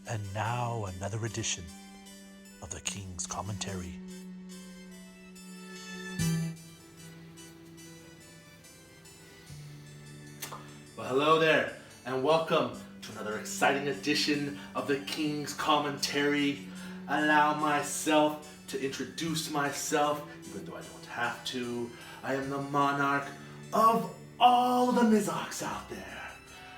And now another edition of the King's Commentary. Well, hello there, and welcome to another exciting edition of the King's Commentary. Allow myself to introduce myself, even though I don't have to. I am the monarch of all the Mizocs out there.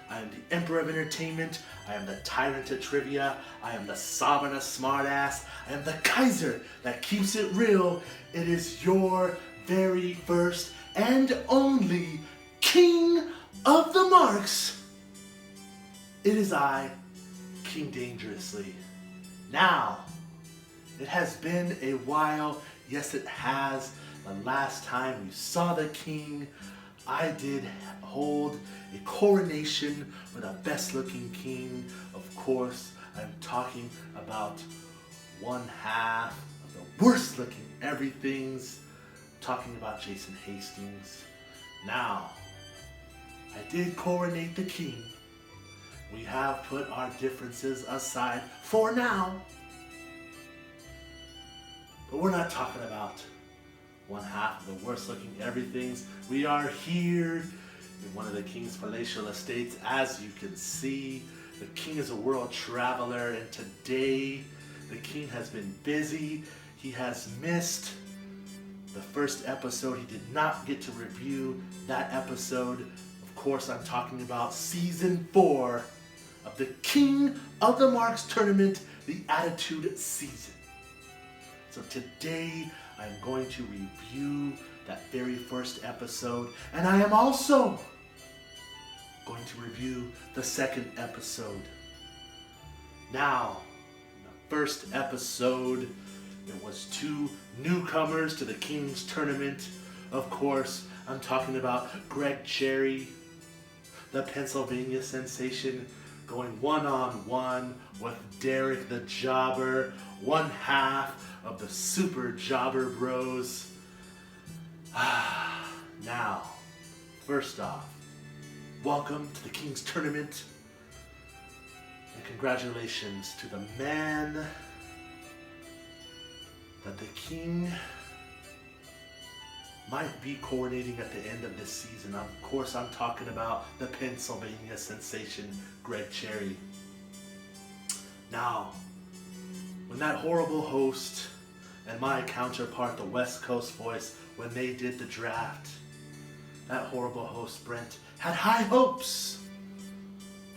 I am the Emperor of Entertainment. I am the Tyrant of Trivia. I am the Sovereign of Smartass. I am the Kaiser that keeps it real. It is your very first and only King of the Marks. It is I, King Dangerously. Now, it has been a while. Yes, it has. The last time you saw the King, I did hold a coronation for the best looking king. Of course, I'm talking about one half of the worst looking everythings. Talking about Jason Hastings. Now, I did coronate the king. We have put our differences aside for now. But we're not talking about one half of the worst looking everythings. We are here in one of the king's palatial estates. As you can see, the king is a world traveler, and today the king has been busy. He has missed the first episode. He did not get to review that episode. Of course, I'm talking about season 4 of the King of the Marks tournament, the Attitude season. So today, I'm going to review that very first episode, and I am also going to review the second episode. Now, in the first episode, there was 2 newcomers to the King's tournament. Of course, I'm talking about Greg Cherry, the Pennsylvania sensation, going one-on-one with Derek the Jobber, one half of the Super Jobber Bros. Now, first off, welcome to the King's Tournament, and congratulations to the man that the King might be coronating at the end of this season. Of course, I'm talking about the Pennsylvania sensation, Greg Cherry. Now, when that horrible host and my counterpart, the West Coast voice, when they did the draft, that horrible host, Brent, had high hopes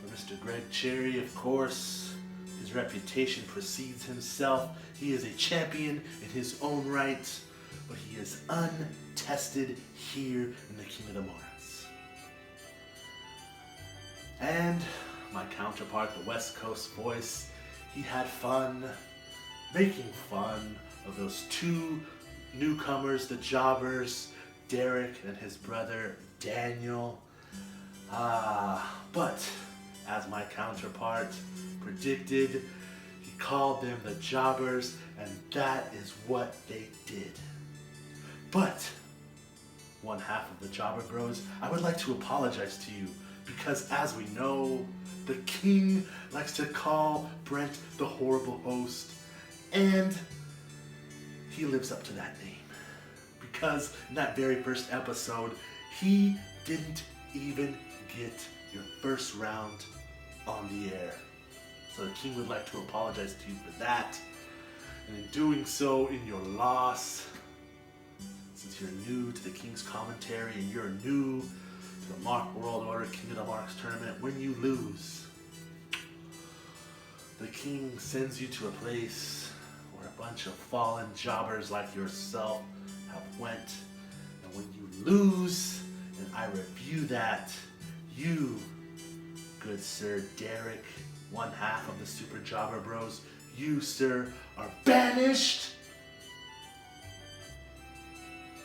for Mr. Greg Cherry. Of course, his reputation precedes himself. He is a champion in his own right, but he is untested here in the King of the Marks. And my counterpart, the West Coast voice, he had fun making fun of those 2 newcomers, the jobbers, Derek and his brother Daniel. But as my counterpart predicted, he called them the jobbers, and that is what they did. But one half of the Jobber Bros, I would like to apologize to you, because as we know, the king likes to call Brent the horrible host, and he lives up to that name. Because in that very first episode, he didn't even get your first round on the air. So the king would like to apologize to you for that. And in doing so, in your loss, since you're new to the King's Commentary and you're new to the Mark World Order King of the Marks tournament, when you lose, the king sends you to a place where a bunch of fallen jobbers like yourself have went. And when you lose, and I review that, you, good sir Derek, one half of the Super Jobber Bros, you, sir, are banished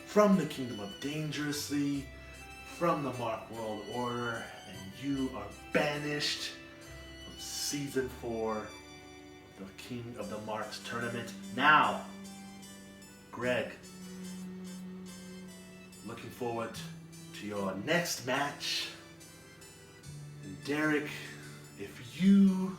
from the Kingdom of Dangerously, from the Mark World Order, and you are banished from Season 4 of the King of the Marks tournament. Now, Greg, looking forward to your next match. And Derek, if you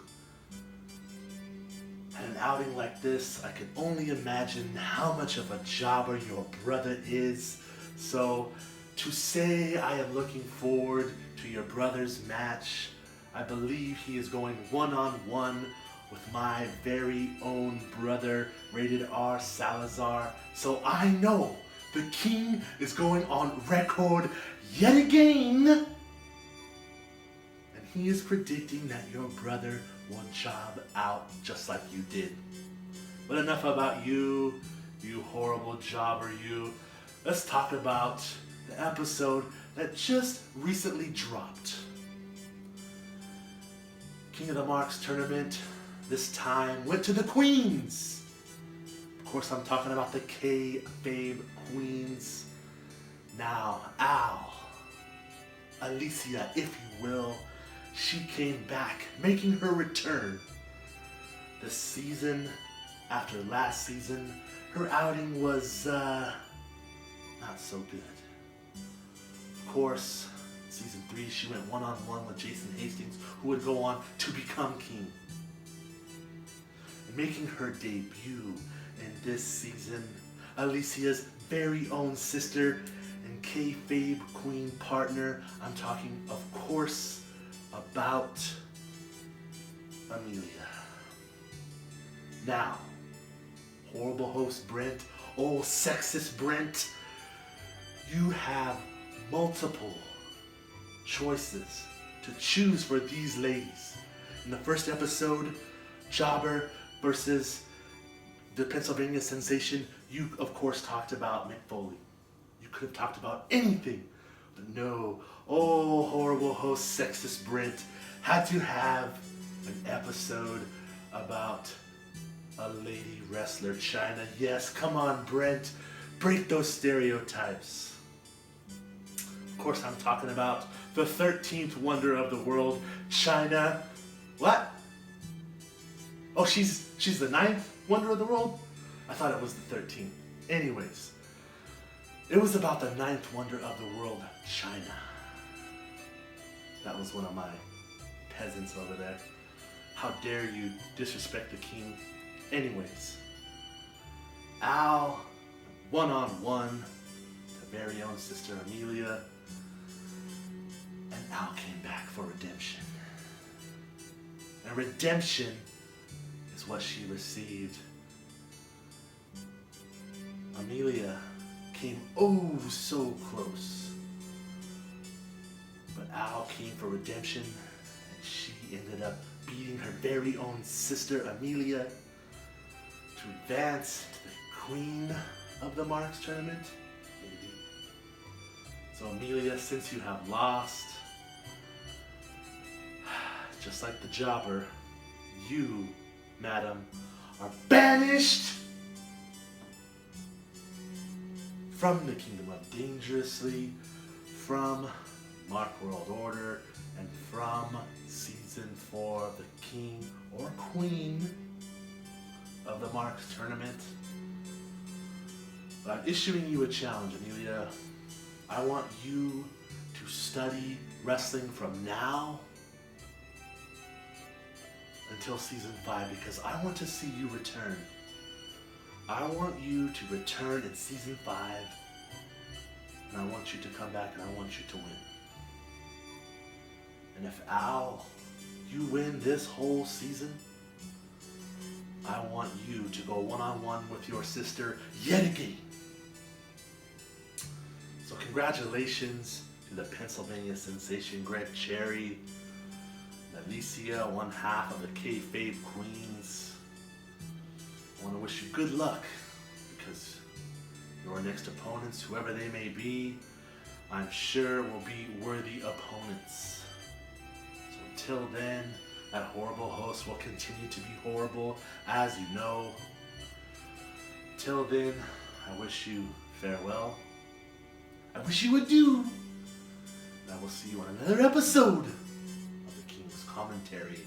outing like this, I can only imagine how much of a jobber your brother is. So, to say I am looking forward to your brother's match, I believe he is going one-on-one with my very own brother, Rated R Salazar. So I know the king is going on record yet again. And he is predicting that your brother will job out just like you did. But enough about you, you horrible jobber, you. Let's talk about the episode that just recently dropped. King of the Marks tournament this time went to the queens. Of course, I'm talking about the K-Babe queens. Now, Alicia, if you will, she came back, making her return. The season after last season, her outing was not so good. Of course, season 3, she went one-on-one with Jason Hastings, who would go on to become king. Making her debut in this season, Alicia's very own sister and kayfabe queen partner. I'm talking, of course, about Amelia. Now, horrible host Brent, old sexist Brent, you have multiple choices to choose for these ladies. In the first episode, Jobber versus the Pennsylvania sensation, you of course talked about Mick Foley. You could have talked about anything, but no, horrible host sexist Brent had to have an episode about a lady wrestler, China. Yes, come on Brent, break those stereotypes. Of course I'm talking about the 13th wonder of the world, China. What? Oh, she's the 9th wonder of the world? I thought it was the 13th. Anyways, it was about the 9th wonder of the world, China. That was one of my peasants over there. How dare you disrespect the king? Anyways, Al, one-on-one, the very own sister Amelia, and Al came back for redemption. And redemption is what she received. Amelia came oh so close, but Al came for redemption, and she ended up beating her very own sister Amelia to advance to the Queen of the Marks tournament. Maybe. So Amelia, since you have lost, just like the jobber, you, madam, are banished from the Kingdom of Dangerously, from Mark World Order, and from Season 4 of the King or Queen of the Marks tournament. But I'm issuing you a challenge, Amelia. I want you to study wrestling from now until Season 5, because I want to see you return. I want you to return in Season 5, and I want you to come back and I want you to win. And if Al, you win this whole season, I want you to go one-on-one with your sister yet again. So congratulations to the Pennsylvania sensation Greg Cherry, Alicia, one half of the K-Fave Queens. I want to wish you good luck, because your next opponents, whoever they may be, I'm sure will be worthy opponents. So until then, that horrible host will continue to be horrible, as you know. Till then, I wish you farewell. I wish you adieu. And I will see you on another episode of the King's Commentary.